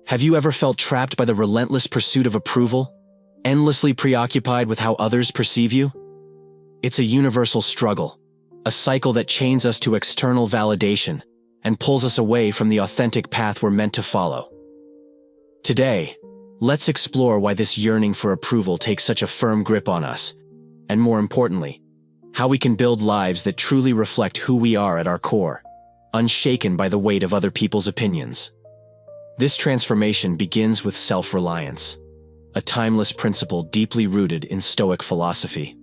Have you ever felt trapped by the relentless pursuit of approval, endlessly preoccupied with how others perceive you? It's a universal struggle, a cycle that chains us to external validation and pulls us away from the authentic path we're meant to follow. Today, let's explore why this yearning for approval takes such a firm grip on us, and more importantly, how we can build lives that truly reflect who we are at our core, unshaken by the weight of other people's opinions. This transformation begins with self-reliance, a timeless principle deeply rooted in Stoic philosophy.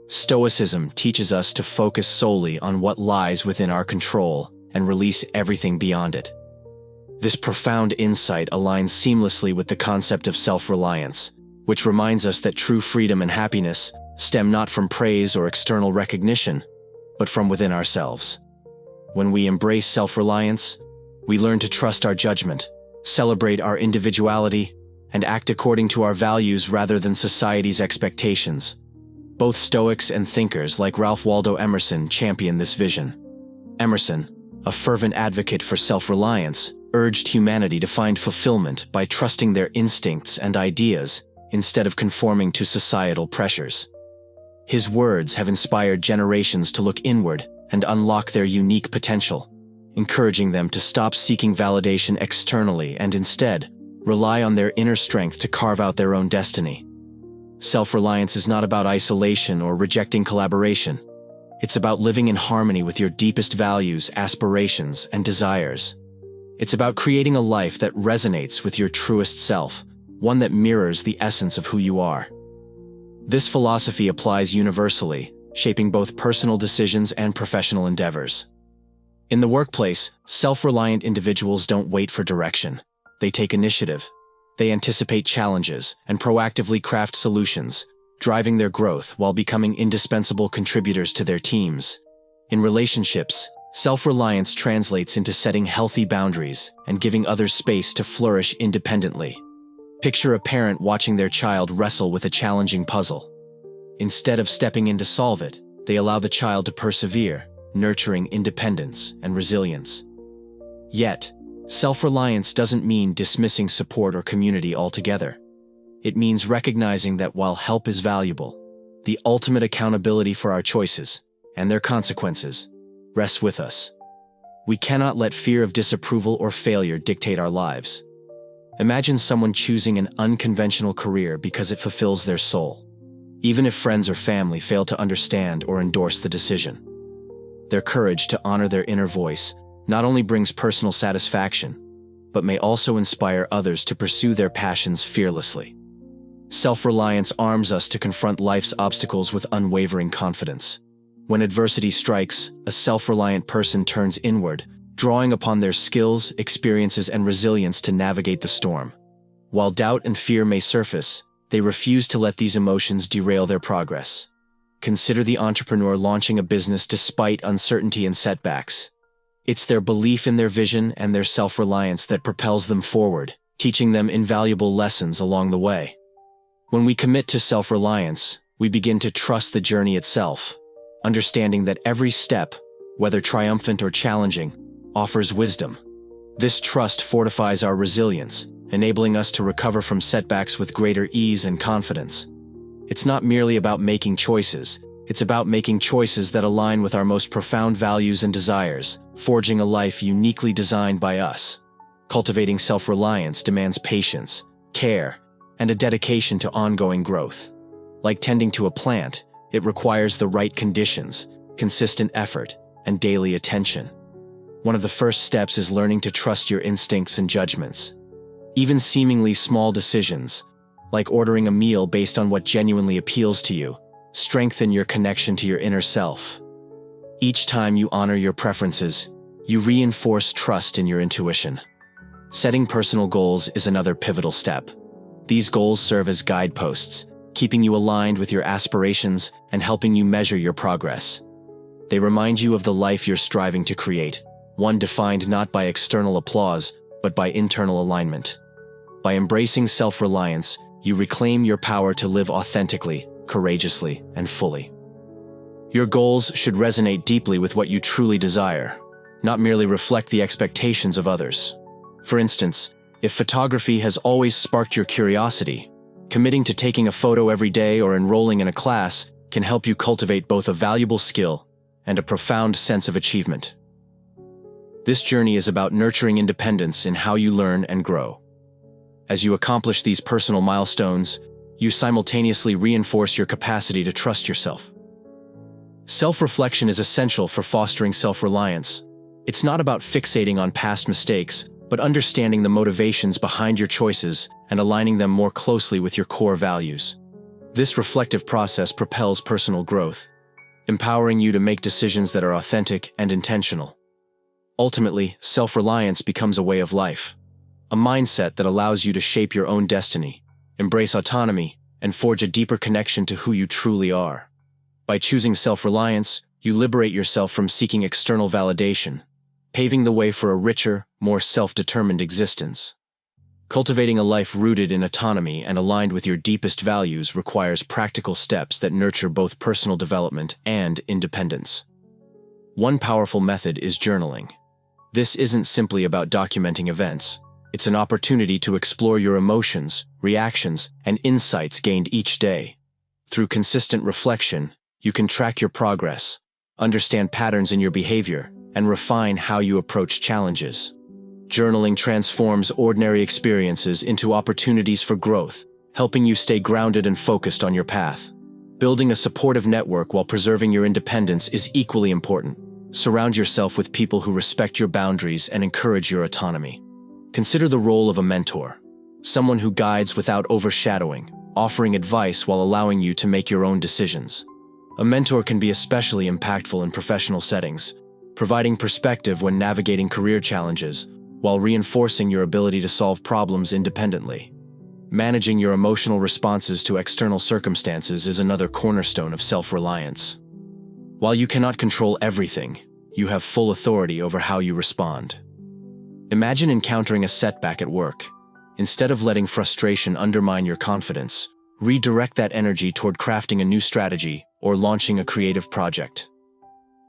Stoicism teaches us to focus solely on what lies within our control and release everything beyond it. This profound insight aligns seamlessly with the concept of self-reliance, which reminds us that true freedom and happiness stem not from praise or external recognition, but from within ourselves. When we embrace self-reliance, we learn to trust our judgment, celebrate our individuality, and act according to our values rather than society's expectations. Both Stoics and thinkers like Ralph Waldo Emerson champion this vision. Emerson, a fervent advocate for self-reliance, urged humanity to find fulfillment by trusting their instincts and ideas instead of conforming to societal pressures. His words have inspired generations to look inward and unlock their unique potential, encouraging them to stop seeking validation externally and instead rely on their inner strength to carve out their own destiny. Self-reliance is not about isolation or rejecting collaboration. It's about living in harmony with your deepest values, aspirations, and desires. It's about creating a life that resonates with your truest self, one that mirrors the essence of who you are. This philosophy applies universally, shaping both personal decisions and professional endeavors. In the workplace, self-reliant individuals don't wait for direction. They take initiative. They anticipate challenges and proactively craft solutions, driving their growth while becoming indispensable contributors to their teams. In relationships, self-reliance translates into setting healthy boundaries and giving others space to flourish independently. Picture a parent watching their child wrestle with a challenging puzzle. Instead of stepping in to solve it, they allow the child to persevere, nurturing independence and resilience. Yet, self-reliance doesn't mean dismissing support or community altogether. It means recognizing that while help is valuable, the ultimate accountability for our choices and their consequences rests with us. We cannot let fear of disapproval or failure dictate our lives. Imagine someone choosing an unconventional career because it fulfills their soul, even if friends or family fail to understand or endorse the decision. Their courage to honor their inner voice not only brings personal satisfaction, but may also inspire others to pursue their passions fearlessly. Self-reliance arms us to confront life's obstacles with unwavering confidence. When adversity strikes, a self-reliant person turns inward, drawing upon their skills, experiences, and resilience to navigate the storm. While doubt and fear may surface, they refuse to let these emotions derail their progress. Consider the entrepreneur launching a business despite uncertainty and setbacks. It's their belief in their vision and their self-reliance that propels them forward, teaching them invaluable lessons along the way. When we commit to self-reliance, we begin to trust the journey itself, understanding that every step, whether triumphant or challenging, offers wisdom. This trust fortifies our resilience, enabling us to recover from setbacks with greater ease and confidence. It's not merely about making choices, it's about making choices that align with our most profound values and desires, forging a life uniquely designed by us. Cultivating self-reliance demands patience, care, and a dedication to ongoing growth. Like tending to a plant, it requires the right conditions, consistent effort, and daily attention. One of the first steps is learning to trust your instincts and judgments. Even seemingly small decisions, like ordering a meal based on what genuinely appeals to you, strengthen your connection to your inner self. Each time you honor your preferences, you reinforce trust in your intuition. Setting personal goals is another pivotal step. These goals serve as guideposts, keeping you aligned with your aspirations and helping you measure your progress. They remind you of the life you're striving to create, one defined not by external applause, but by internal alignment. By embracing self-reliance, you reclaim your power to live authentically, courageously, and fully. Your goals should resonate deeply with what you truly desire, not merely reflect the expectations of others. For instance, If photography has always sparked your curiosity, committing to taking a photo every day or enrolling in a class can help you cultivate both a valuable skill and a profound sense of achievement. This journey is about nurturing independence in how you learn and grow. As you accomplish these personal milestones, you simultaneously reinforce your capacity to trust yourself. Self-reflection is essential for fostering self-reliance. It's not about fixating on past mistakes, but understanding the motivations behind your choices and aligning them more closely with your core values. This reflective process propels personal growth, empowering you to make decisions that are authentic and intentional. Ultimately, self-reliance becomes a way of life, a mindset that allows you to shape your own destiny, embrace autonomy, and forge a deeper connection to who you truly are. By choosing self-reliance, you liberate yourself from seeking external validation, paving the way for a richer, more self-determined existence. Cultivating a life rooted in autonomy and aligned with your deepest values requires practical steps that nurture both personal development and independence. One powerful method is journaling. This isn't simply about documenting events. It's an opportunity to explore your emotions, reactions, and insights gained each day. Through consistent reflection, you can track your progress, understand patterns in your behavior, and refine how you approach challenges. Journaling transforms ordinary experiences into opportunities for growth, helping you stay grounded and focused on your path. Building a supportive network while preserving your independence is equally important. Surround yourself with people who respect your boundaries and encourage your autonomy. Consider the role of a mentor, someone who guides without overshadowing, offering advice while allowing you to make your own decisions. A mentor can be especially impactful in professional settings, providing perspective when navigating career challenges, while reinforcing your ability to solve problems independently. Managing your emotional responses to external circumstances is another cornerstone of self-reliance. While you cannot control everything, you have full authority over how you respond. Imagine encountering a setback at work. Instead of letting frustration undermine your confidence, redirect that energy toward crafting a new strategy or launching a creative project.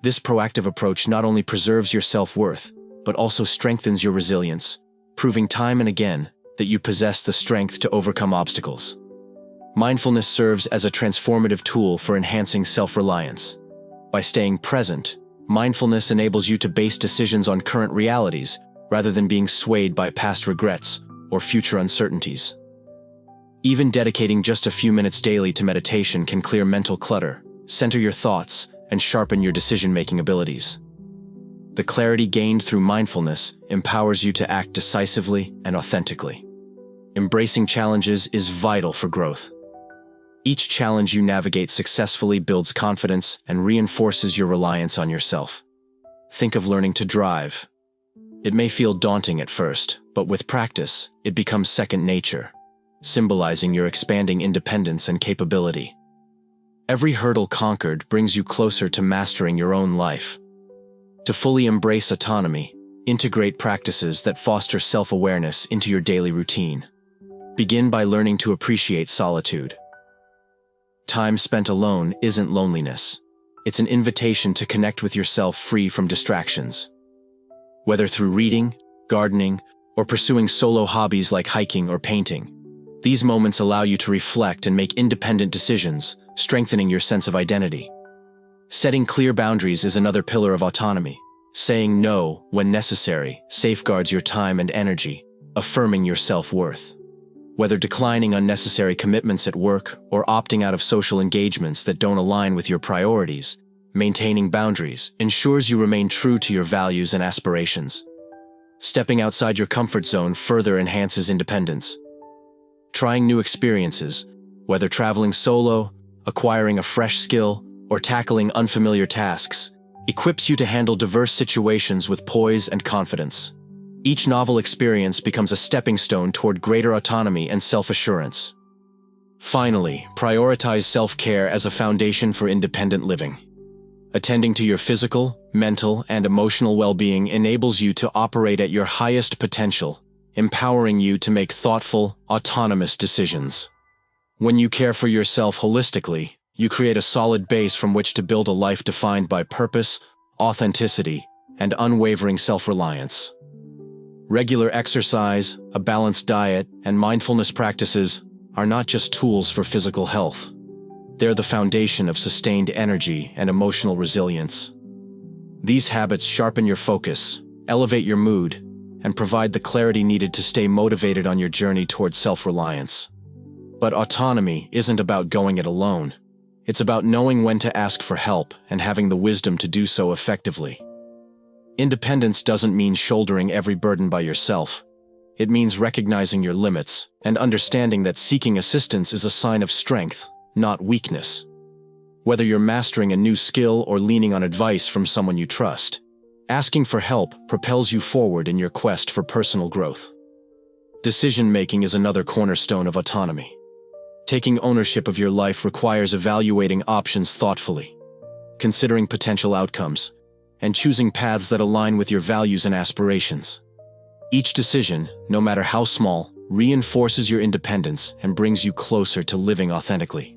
This proactive approach not only preserves your self-worth, but also strengthens your resilience, proving time and again that you possess the strength to overcome obstacles. Mindfulness serves as a transformative tool for enhancing self-reliance. By staying present, mindfulness enables you to base decisions on current realities rather than being swayed by past regrets or future uncertainties. Even dedicating just a few minutes daily to meditation can clear mental clutter, center your thoughts, and sharpen your decision-making abilities. The clarity gained through mindfulness empowers you to act decisively and authentically. Embracing challenges is vital for growth. Each challenge you navigate successfully builds confidence and reinforces your reliance on yourself. Think of learning to drive. It may feel daunting at first, but with practice, it becomes second nature, symbolizing your expanding independence and capability. Every hurdle conquered brings you closer to mastering your own life. To fully embrace autonomy, integrate practices that foster self-awareness into your daily routine. Begin by learning to appreciate solitude. Time spent alone isn't loneliness. It's an invitation to connect with yourself free from distractions. Whether through reading, gardening, or pursuing solo hobbies like hiking or painting, these moments allow you to reflect and make independent decisions, strengthening your sense of identity. Setting clear boundaries is another pillar of autonomy. Saying no when necessary safeguards your time and energy, affirming your self-worth. Whether declining unnecessary commitments at work or opting out of social engagements that don't align with your priorities, maintaining boundaries ensures you remain true to your values and aspirations. Stepping outside your comfort zone further enhances independence. Trying new experiences, whether traveling solo, acquiring a fresh skill, or tackling unfamiliar tasks, equips you to handle diverse situations with poise and confidence. Each novel experience becomes a stepping stone toward greater autonomy and self-assurance. Finally, prioritize self-care as a foundation for independent living. Attending to your physical, mental, and emotional well-being enables you to operate at your highest potential, empowering you to make thoughtful, autonomous decisions. When you care for yourself holistically, you create a solid base from which to build a life defined by purpose, authenticity, and unwavering self-reliance. Regular exercise, a balanced diet, and mindfulness practices are not just tools for physical health. They're the foundation of sustained energy and emotional resilience. These habits sharpen your focus, elevate your mood, and provide the clarity needed to stay motivated on your journey towards self-reliance. But autonomy isn't about going it alone. It's about knowing when to ask for help and having the wisdom to do so effectively. Independence doesn't mean shouldering every burden by yourself. It means recognizing your limits and understanding that seeking assistance is a sign of strength, not weakness. Whether you're mastering a new skill or leaning on advice from someone you trust, asking for help propels you forward in your quest for personal growth. Decision-making is another cornerstone of autonomy. Taking ownership of your life requires evaluating options thoughtfully, considering potential outcomes, and choosing paths that align with your values and aspirations. Each decision, no matter how small, reinforces your independence and brings you closer to living authentically.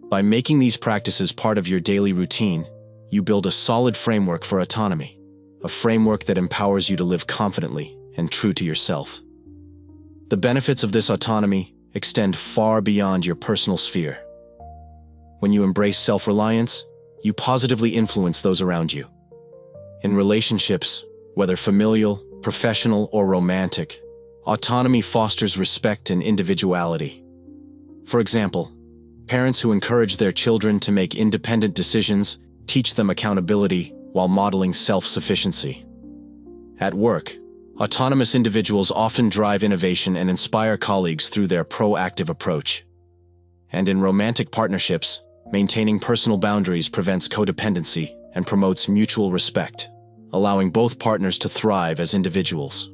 By making these practices part of your daily routine, you build a solid framework for autonomy, a framework that empowers you to live confidently and true to yourself. The benefits of this autonomy extend far beyond your personal sphere. When you embrace self-reliance, you positively influence those around you. In relationships, whether familial, professional, or romantic, autonomy fosters respect and individuality. For example, parents who encourage their children to make independent decisions teach them accountability while modeling self-sufficiency. At work, autonomous individuals often drive innovation and inspire colleagues through their proactive approach. And in romantic partnerships, maintaining personal boundaries prevents codependency and promotes mutual respect, allowing both partners to thrive as individuals.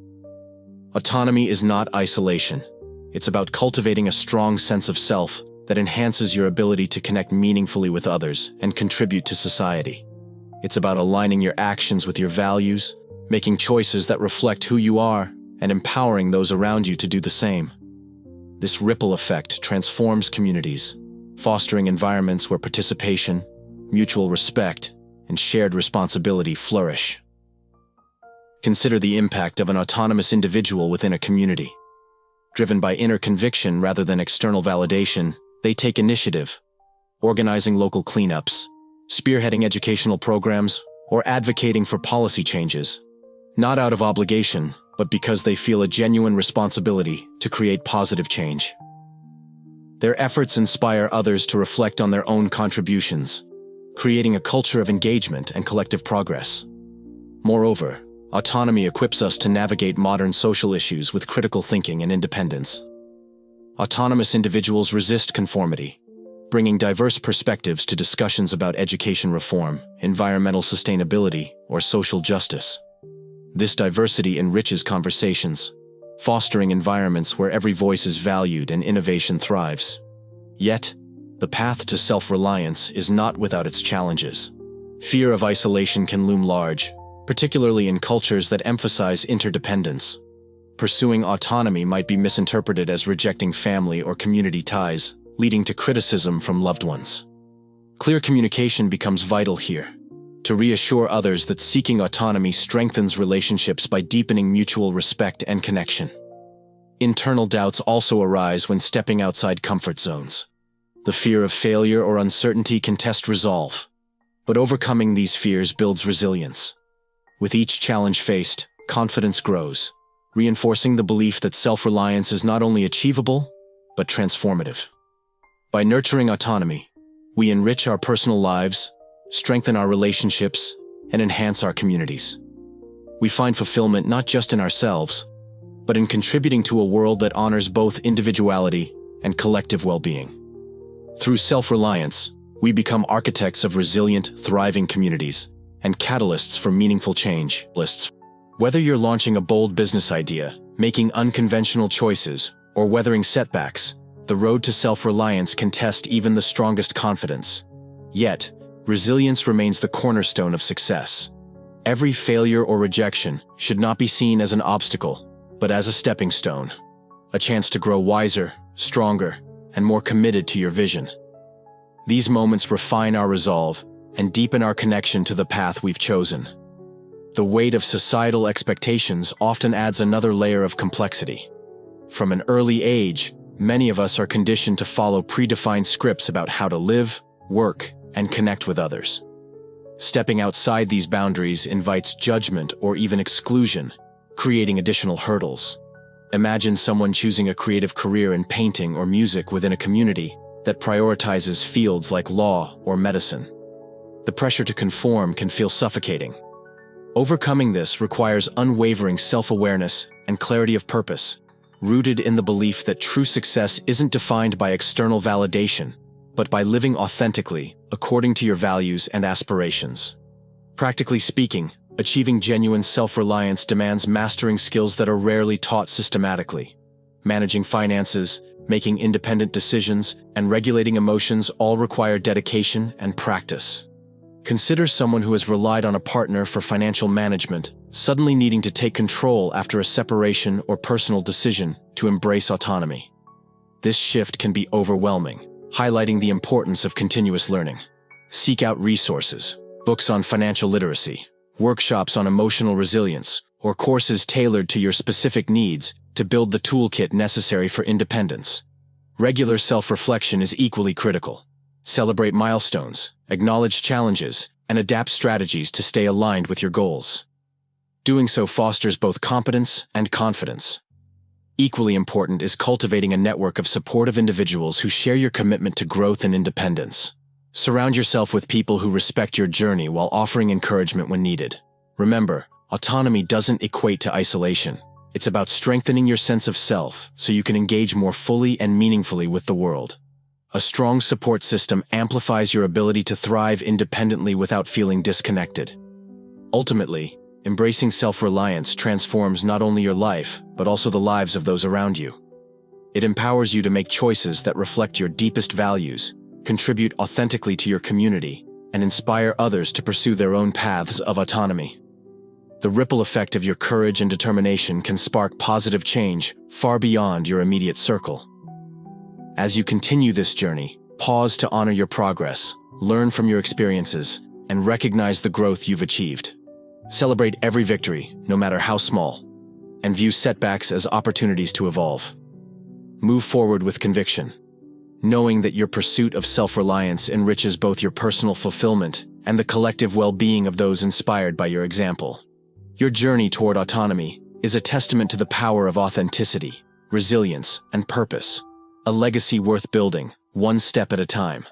Autonomy is not isolation. It's about cultivating a strong sense of self that enhances your ability to connect meaningfully with others and contribute to society. It's about aligning your actions with your values, making choices that reflect who you are, and empowering those around you to do the same. This ripple effect transforms communities, fostering environments where participation, mutual respect, and shared responsibility flourish. Consider the impact of an autonomous individual within a community. Driven by inner conviction rather than external validation, they take initiative, organizing local cleanups, spearheading educational programs, or advocating for policy changes, not out of obligation, but because they feel a genuine responsibility to create positive change. Their efforts inspire others to reflect on their own contributions, creating a culture of engagement and collective progress. Moreover, autonomy equips us to navigate modern social issues with critical thinking and independence. Autonomous individuals resist conformity, bringing diverse perspectives to discussions about education reform, environmental sustainability, or social justice. This diversity enriches conversations, fostering environments where every voice is valued and innovation thrives. Yet, the path to self-reliance is not without its challenges. Fear of isolation can loom large, particularly in cultures that emphasize interdependence. Pursuing autonomy might be misinterpreted as rejecting family or community ties, leading to criticism from loved ones. Clear communication becomes vital here, to reassure others that seeking autonomy strengthens relationships by deepening mutual respect and connection. Internal doubts also arise when stepping outside comfort zones. The fear of failure or uncertainty can test resolve, but overcoming these fears builds resilience. With each challenge faced, confidence grows, reinforcing the belief that self-reliance is not only achievable, but transformative. By nurturing autonomy, we enrich our personal lives, strengthen our relationships, and enhance our communities. We find fulfillment not just in ourselves, but in contributing to a world that honors both individuality and collective well-being. Through self-reliance, we become architects of resilient, thriving communities and catalysts for meaningful change. Whether you're launching a bold business idea, making unconventional choices, or weathering setbacks, the road to self-reliance can test even the strongest confidence. Yet, resilience remains the cornerstone of success. Every failure or rejection should not be seen as an obstacle, but as a stepping stone, a chance to grow wiser, stronger, and more committed to your vision. These moments refine our resolve and deepen our connection to the path we've chosen. The weight of societal expectations often adds another layer of complexity. From an early age, many of us are conditioned to follow predefined scripts about how to live, work, and connect with others. Stepping outside these boundaries invites judgment or even exclusion, creating additional hurdles. Imagine someone choosing a creative career in painting or music within a community that prioritizes fields like law or medicine. The pressure to conform can feel suffocating. Overcoming this requires unwavering self-awareness and clarity of purpose, rooted in the belief that true success isn't defined by external validation, but by living authentically according to your values and aspirations. Practically speaking, achieving genuine self-reliance demands mastering skills that are rarely taught systematically. Managing finances, making independent decisions, and regulating emotions all require dedication and practice. Consider someone who has relied on a partner for financial management, suddenly needing to take control after a separation or personal decision to embrace autonomy. This shift can be overwhelming, highlighting the importance of continuous learning. Seek out resources, books on financial literacy, workshops on emotional resilience, or courses tailored to your specific needs to build the toolkit necessary for independence. Regular self-reflection is equally critical. Celebrate milestones, acknowledge challenges, and adapt strategies to stay aligned with your goals. Doing so fosters both competence and confidence. Equally important is cultivating a network of supportive individuals who share your commitment to growth and independence. Surround yourself with people who respect your journey while offering encouragement when needed. Remember, autonomy doesn't equate to isolation. It's about strengthening your sense of self so you can engage more fully and meaningfully with the world. A strong support system amplifies your ability to thrive independently without feeling disconnected. Ultimately, embracing self-reliance transforms not only your life, but also the lives of those around you. It empowers you to make choices that reflect your deepest values, contribute authentically to your community, and inspire others to pursue their own paths of autonomy. The ripple effect of your courage and determination can spark positive change far beyond your immediate circle. As you continue this journey, pause to honor your progress, learn from your experiences, and recognize the growth you've achieved. Celebrate every victory, no matter how small, and view setbacks as opportunities to evolve. Move forward with conviction, knowing that your pursuit of self-reliance enriches both your personal fulfillment and the collective well-being of those inspired by your example. Your journey toward autonomy is a testament to the power of authenticity, resilience, and purpose. A legacy worth building, one step at a time.